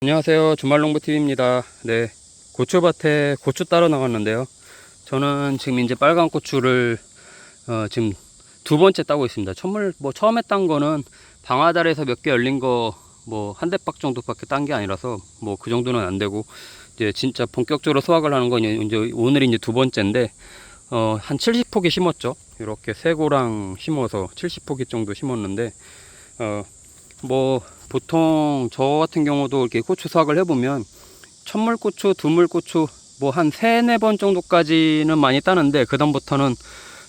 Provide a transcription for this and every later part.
안녕하세요. 주말농부TV입니다. 네, 고추밭에 고추 따러 나갔는데요. 저는 지금 이제 빨간 고추를 지금 두 번째 따고 있습니다. 처음에 딴 거는 방아달에서 몇 개 열린 거 한 대박 정도밖에 딴 게 아니라서 그 정도는 안 되고, 이제 진짜 본격적으로 수확을 하는 건 이제 오늘이 이제 두 번째인데, 한 70포기 심었죠. 이렇게 세고랑 심어서 70포기 정도 심었는데, 보통 저 같은 경우도 이렇게 고추 수확을 해보면 첫물고추, 두물고추 한 세네 번 정도까지는 많이 따는데, 그 다음부터는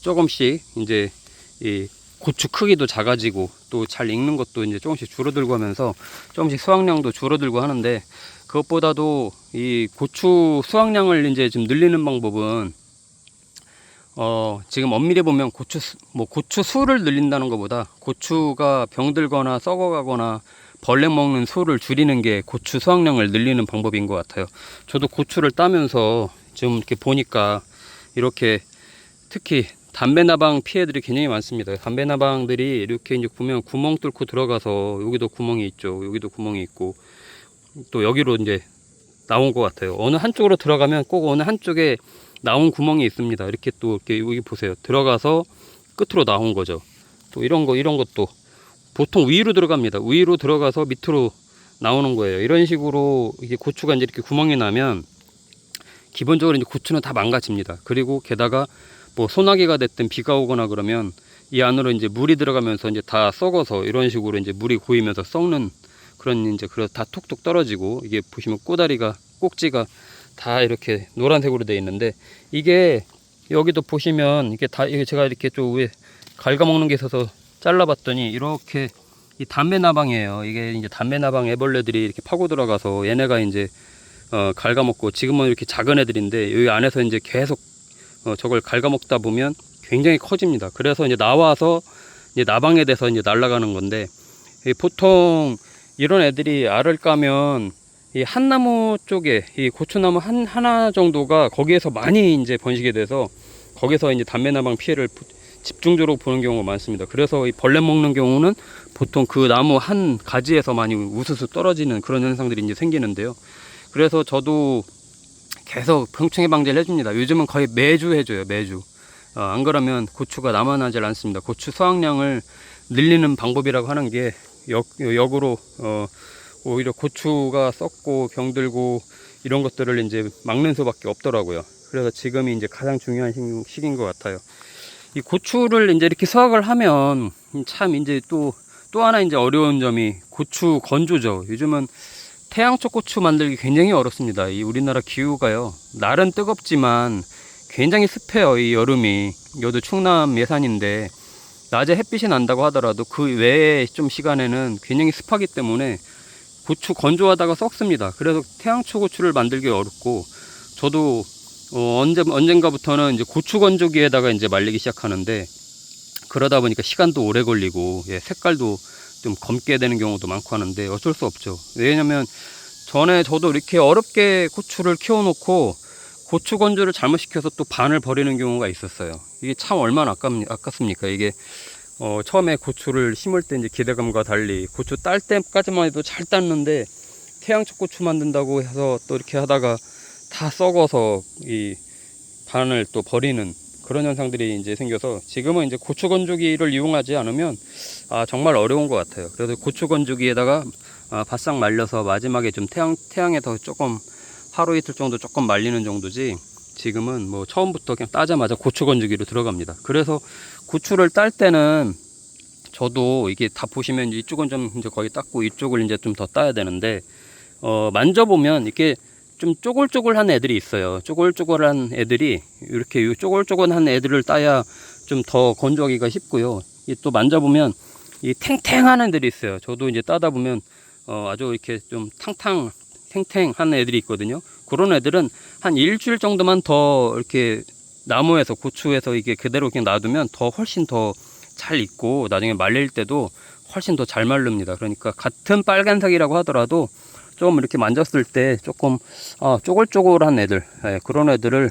조금씩 이제 이 고추 크기도 작아지고 또 잘 익는 것도 이제 조금씩 줄어들고 하면서 조금씩 수확량도 줄어들고 하는데, 그것보다도 이 고추 수확량을 이제 좀 늘리는 방법은 지금 엄밀히 보면 고추 수를 늘린다는 것보다 고추가 병들거나 썩어가거나 벌레 먹는 수를 줄이는 게 고추 수확량을 늘리는 방법인 것 같아요. 저도 고추를 따면서 지금 이렇게 보니까 이렇게 특히 담배나방 피해들이 굉장히 많습니다. 담배나방들이 이렇게 이제 보면 구멍 뚫고 들어가서 여기도 구멍이 있죠. 여기도 구멍이 있고 또 여기로 이제 나온 것 같아요. 어느 한쪽으로 들어가면 꼭 어느 한쪽에 나온 구멍이 있습니다. 이렇게 또 이렇게 여기 보세요. 들어가서 끝으로 나온 거죠. 또 이런 것도 보통 위로 들어갑니다. 위로 들어가서 밑으로 나오는 거예요. 이런 식으로 이게 고추가 이제 이렇게 구멍이 나면 기본적으로 이제 고추는 다 망가집니다. 그리고 게다가 소나기가 됐든 비가 오거나 그러면 이 안으로 이제 물이 들어가면서 이제 다 썩어서 이런 식으로 이제 물이 고이면서 썩는 그런 이제 다 톡톡 떨어지고, 이게 보시면 꼭지가 다 이렇게 노란색으로 되어 있는데, 이게 여기도 보시면 이게 제가 이렇게 좀 위에 갉아먹는 게 있어서 잘라봤더니 이렇게 이 담배나방이에요. 이게 이제 담배나방 애벌레들이 이렇게 파고 들어가서 얘네가 이제 갉아먹고, 지금은 이렇게 작은 애들인데 여기 안에서 이제 계속 저걸 갉아먹다 보면 굉장히 커집니다. 그래서 이제 나와서 이제 나방에 대해서 이제 날아가는 건데, 보통 이런 애들이 알을 까면 이 한 나무 쪽에 이 고추나무 하나 정도가 거기에서 많이 이제 번식이 돼서 거기서 이제 담배나방 피해를 집중적으로 보는 경우가 많습니다. 그래서 이 벌레 먹는 경우는 보통 그 나무 한 가지에서 많이 우수수 떨어지는 그런 현상들이 이제 생기는데요. 그래서 저도 계속 병충해 방제를 해줍니다. 요즘은 거의 매주 해줘요. 매주. 안 그러면 고추가 남아나질 않습니다. 고추 수확량을 늘리는 방법이라고 하는 게 역으로 오히려 고추가 썩고 병들고 이런 것들을 이제 막는 수밖에 없더라고요. 그래서 지금이 이제 가장 중요한 시기인 것 같아요. 이 고추를 이제 이렇게 수확을 하면 참 이제 또 하나 이제 어려운 점이 고추 건조죠. 요즘은 태양초 고추 만들기 굉장히 어렵습니다. 이 우리나라 기후가요, 날은 뜨겁지만 굉장히 습해요. 이 여름이. 여기도 충남 예산인데 낮에 햇빛이 난다고 하더라도 그 외에 좀 시간에는 굉장히 습하기 때문에 고추 건조하다가 썩습니다. 그래서 태양초 고추를 만들기 어렵고, 저도 언젠가부터는 이제 고추 건조기에다가 이제 말리기 시작하는데, 그러다 보니까 시간도 오래 걸리고, 색깔도 좀 검게 되는 경우도 많고 하는데 어쩔 수 없죠. 왜냐면 전에 저도 이렇게 어렵게 고추를 키워놓고 고추 건조를 잘못시켜서 또 반을 버리는 경우가 있었어요. 이게 참 얼마나 아깝습니까? 이게 처음에 고추를 심을 때 이제 기대감과 달리 고추 딸 때까지만 해도 잘 땄는데, 태양초 고추 만든다고 해서 또 이렇게 하다가 다 썩어서 이 반을 또 버리는 그런 현상들이 이제 생겨서, 지금은 이제 고추 건조기를 이용하지 않으면 정말 어려운 것 같아요. 그래서 고추 건조기에다가 바싹 말려서 마지막에 좀 태양에서 조금 하루 이틀 정도 조금 말리는 정도지, 지금은 처음부터 그냥 따자마자 고추 건조기로 들어갑니다. 그래서 고추를 딸 때는 저도 이게 다 보시면 이쪽은 좀 이제 거의 땄고 이쪽을 이제 좀 더 따야 되는데, 만져보면 이렇게 좀 쪼글쪼글한 애들이 있어요. 쪼글쪼글한 애들이, 이렇게 쪼글쪼글한 애들을 따야 좀 더 건조하기가 쉽고요. 또 만져보면 이 탱탱한 애들이 있어요. 저도 이제 따다 보면 아주 이렇게 좀 탱탱한 애들이 있거든요. 그런 애들은 한 일주일 정도만 더 이렇게 나무에서, 고추에서 이게 그대로 그냥 놔두면 훨씬 더 잘 익고 나중에 말릴 때도 훨씬 더 잘 마릅니다. 그러니까 같은 빨간색이라고 하더라도 좀 이렇게 만졌을 때 조금 쪼글쪼글한 애들, 그런 애들을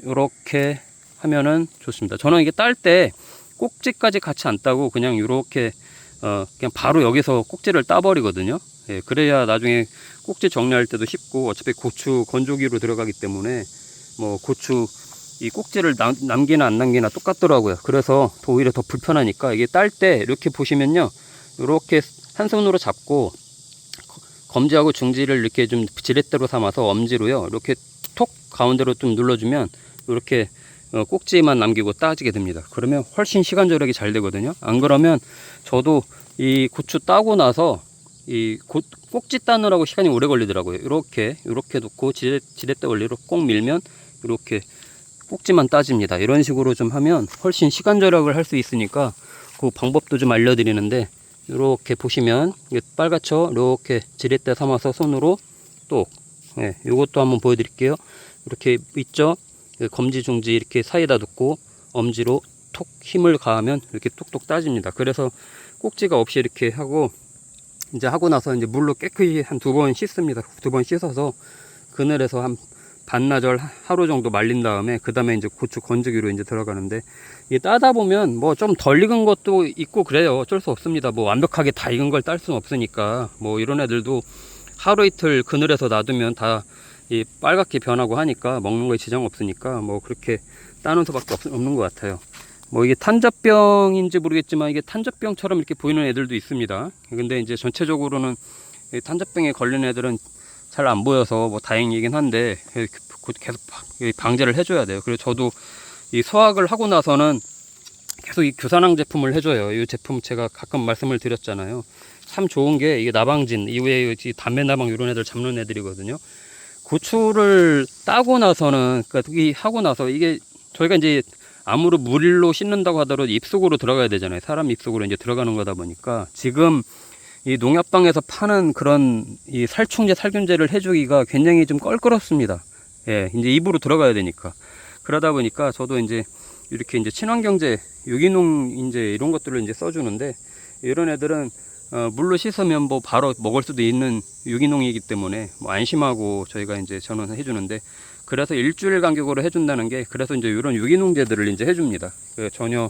이렇게 하면은 좋습니다. 저는 이게 딸 때 꼭지까지 같이 안 따고 그냥 이렇게 그냥 바로 여기서 꼭지를 따버리거든요. 예, 그래야 나중에 꼭지 정리할 때도 쉽고, 어차피 고추 건조기로 들어가기 때문에 뭐 고추 이 꼭지를 남기나 안 남기나 똑같더라고요. 그래서 오히려 더 불편하니까, 이게 딸 때 이렇게 보시면요, 이렇게 한 손으로 잡고 검지하고 중지를 이렇게 좀 지렛대로 삼아서 엄지로요, 이렇게 톡 가운데로 좀 눌러주면 이렇게 꼭지만 남기고 따지게 됩니다. 그러면 훨씬 시간 절약이 잘 되거든요. 안 그러면 저도 이 고추 따고 나서 이 꼭지 따느라고 시간이 오래 걸리더라고요. 이렇게 놓고 지렛대 원리로 꼭 밀면 이렇게 꼭지만 따집니다. 이런 식으로 좀 하면 훨씬 시간 절약을 할 수 있으니까 그 방법도 좀 알려드리는데, 이렇게 보시면 빨갛죠? 이렇게 지렛대 삼아서 손으로 똑, 예, 이것도 한번 보여드릴게요. 이렇게 있죠? 검지 중지 이렇게 사이에다 놓고 엄지로 톡 힘을 가하면 이렇게 톡톡 따집니다. 그래서 꼭지가 없이 이렇게 하고, 이제 하고 나서 이제 물로 깨끗이 한 2번 씻습니다. 2번 씻어서 그늘에서 한 반나절 하루 정도 말린 다음에, 그 다음에 이제 고추 건조기로 이제 들어가는데, 이게 따다 보면 뭐 좀 덜 익은 것도 있고 그래요. 어쩔 수 없습니다. 뭐 완벽하게 다 익은 걸 딸 수는 없으니까. 뭐 이런 애들도 하루 이틀 그늘에서 놔두면 다 이 빨갛게 변하고 하니까 먹는 거에 지장 없으니까 뭐 그렇게 따는 수밖에 없는 것 같아요. 뭐 이게 탄저병인지 모르겠지만 이게 탄저병처럼 이렇게 보이는 애들도 있습니다. 근데 이제 전체적으로는 탄저병에 걸린 애들은 잘 안 보여서 뭐 다행이긴 한데, 계속 방제를 해줘야 돼요. 그래서 저도 이 수확을 하고 나서는 계속 이 규산황 제품을 해줘요. 이 제품 제가 가끔 말씀을 드렸잖아요. 참 좋은 게, 이게 나방진 이후에 담배 나방 이런 애들 잡는 애들이거든요. 고추를 따고 나서는, 그러니까 이 하고 나서 이게 저희가 이제 아무리 물로 씻는다고 하더라도 입속으로 들어가야 되잖아요. 사람 입속으로 이제 들어가는 거다 보니까, 지금 이 농약방에서 파는 그런 이 살충제, 살균제를 해주기가 굉장히 좀 껄끄럽습니다. 예, 이제 입으로 들어가야 되니까. 그러다 보니까 저도 이제 이렇게 이제 친환경제, 유기농 이제 이런 것들을 이제 써주는데, 이런 애들은 물로 씻으면 뭐 바로 먹을 수도 있는 유기농이기 때문에 뭐 안심하고 저희가 이제 저는 해주는데, 그래서 일주일 간격으로 해준다는 게, 그래서 이제 이런 유기농제들을 이제 해줍니다. 전혀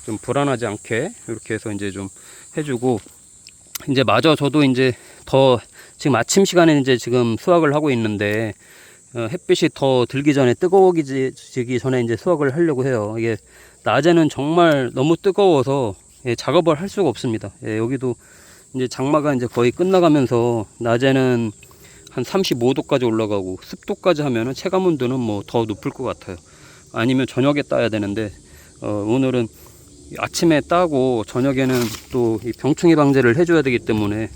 좀 불안하지 않게 이렇게 해서 이제 좀 해주고, 이제 마저 저도 이제 더 지금 아침 시간에 이제 지금 수확을 하고 있는데, 햇빛이 더 들기 전에, 뜨거워지기 전에 이제 수확을 하려고 해요. 이게 낮에는 정말 너무 뜨거워서 작업을 할 수가 없습니다. 여기도 이제 장마가 이제 거의 끝나가면서 낮에는 한 35도까지 올라가고, 습도까지 하면은 체감 온도는 뭐 더 높을 것 같아요. 아니면 저녁에 따야 되는데, 오늘은 아침에 따고 저녁에는 또 이 병충해 방제를 해줘야 되기 때문에,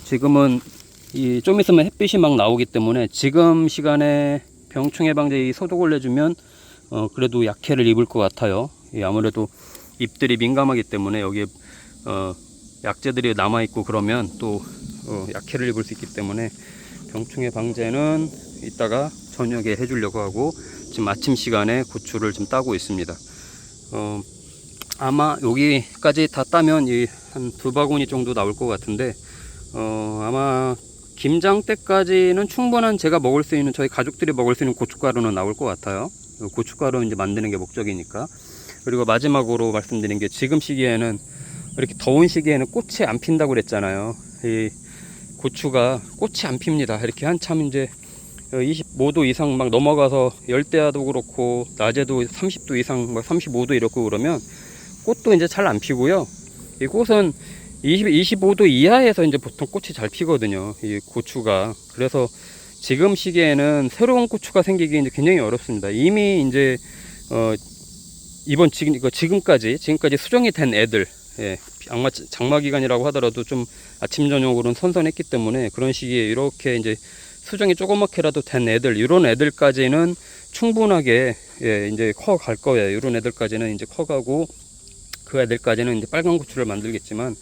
지금은 좀 있으면 햇빛이 막 나오기 때문에 지금 시간에 병충해 방제 소독을 해주면 그래도 약해를 입을 것 같아요. 아무래도 잎들이 민감하기 때문에 여기에 약재들이 남아있고 그러면 또 약해를 입을 수 있기 때문에, 병충해 방제는 이따가 저녁에 해주려고 하고, 지금 아침 시간에 고추를 좀 따고 있습니다. 아마 여기까지 다 따면 한 2바구니 정도 나올 것 같은데, 아마 김장 때까지는 충분한 제가 먹을 수 있는, 저희 가족들이 먹을 수 있는 고춧가루는 나올 것 같아요. 고춧가루 이제 만드는 게 목적이니까. 그리고 마지막으로 말씀드린 게, 지금 시기에는, 이렇게 더운 시기에는 꽃이 안 핀다고 그랬잖아요. 이 고추가 꽃이 안 핍니다. 이렇게 한참 이제 25도 이상 막 넘어가서, 열대야도 그렇고 낮에도 30도 이상, 막 35도 이렇고 그러면 꽃도 이제 잘 안 피고요. 이 꽃은 25도 이하에서 이제 보통 꽃이 잘 피거든요, 이 고추가. 그래서 지금 시기에는 새로운 고추가 생기기 이제 굉장히 어렵습니다. 이미 이제 지금까지 수정이 된 애들, 장마 기간이라고 하더라도 좀 아침 저녁으로는 선선했기 때문에, 그런 시기에 이렇게 이제 수정이 조그맣게라도 된 애들, 이런 애들까지는 충분하게 이제 커 갈 거예요. 이런 애들까지는 이제 커가고, 그 애들까지는 이제 빨간 고추를 만들겠지만,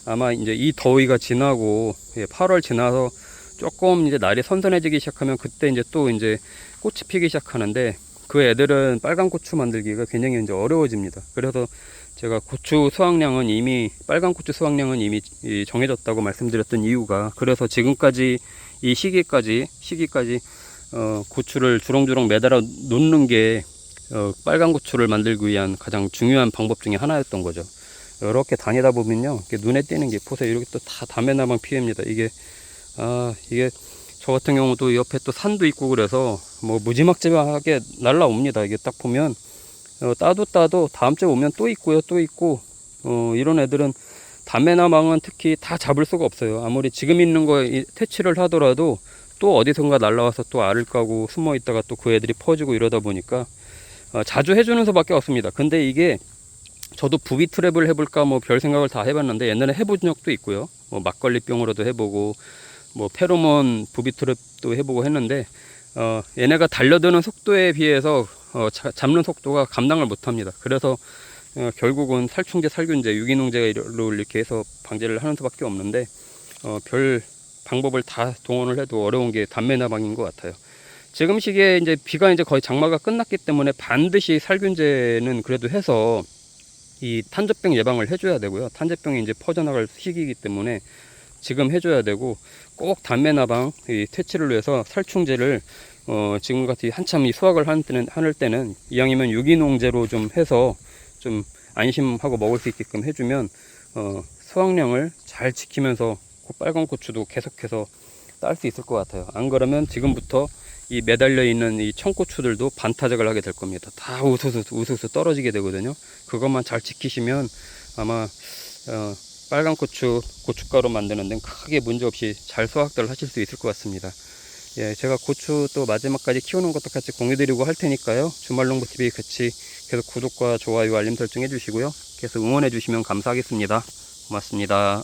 아마 이제 이 더위가 지나고 8월 지나서 조금 이제 날이 선선해지기 시작하면, 그때 이제 또 이제 꽃이 피기 시작하는데, 그 애들은 빨간 고추 만들기가 굉장히 이제 어려워집니다. 그래서 제가 고추 수확량은 이미, 빨간 고추 수확량은 이미 정해졌다고 말씀드렸던 이유가, 그래서 지금까지 이 시기까지 고추를 주렁주렁 매달아 놓는 게 빨간 고추를 만들기 위한 가장 중요한 방법 중에 하나였던 거죠. 이렇게 다니다 보면요, 이렇게 눈에 띄는 게 보세요. 이렇게 또 다 담배나방 피해입니다. 이게 저 같은 경우도 옆에 또 산도 있고 그래서 뭐 무지막지하게 날라옵니다. 이게 딱 보면 따도 다음 주에 오면 또 있고요, 또 있고. 이런 애들은 담배나방은 특히 다 잡을 수가 없어요. 아무리 지금 있는 거에 퇴치를 하더라도 또 어디선가 날라와서 또 알을 까고 숨어 있다가 또 그 애들이 퍼지고 이러다 보니까 자주 해주는 수밖에 없습니다. 근데 이게 저도 부비 트랩을 해볼까 뭐 별 생각을 다 해봤는데 옛날에 해본 적도 있고요. 뭐 막걸리병으로도 해보고 뭐 페로몬 부비 트랩도 해보고 했는데 얘네가 달려드는 속도에 비해서 잡는 속도가 감당을 못합니다. 그래서 결국은 살충제, 살균제, 유기농제로 이렇게 해서 방제를 하는 수밖에 없는데 별 방법을 다 동원을 해도 어려운 게 담배나방인 것 같아요. 지금 시기에 이제 비가 이제 거의 장마가 끝났기 때문에 반드시 살균제는 그래도 해서 이 탄저병 예방을 해줘야 되고요. 탄저병이 이제 퍼져나갈 시기이기 때문에 지금 해줘야 되고, 꼭 담배나방 이 퇴치를 위해서 살충제를 지금같이 한참 이 수확을 할 때는 이왕이면 유기농제로 좀 해서 좀 안심하고 먹을 수 있게끔 해주면 수확량을 잘 지키면서 빨간 고추도 계속해서 딸 수 있을 것 같아요. 안 그러면 지금부터 이 매달려 있는 이 청고추들도 반타작을 하게 될 겁니다. 다 우수수 떨어지게 되거든요. 그것만 잘 지키시면 아마 빨간 고춧가루 만드는 데는 크게 문제없이 잘 수확들 하실 수 있을 것 같습니다. 예, 제가 고추 또 마지막까지 키우는 것도 같이 공유드리고 할 테니까요. 주말농부TV 같이 계속 구독과 좋아요, 알림 설정 해주시고요. 계속 응원해 주시면 감사하겠습니다. 고맙습니다.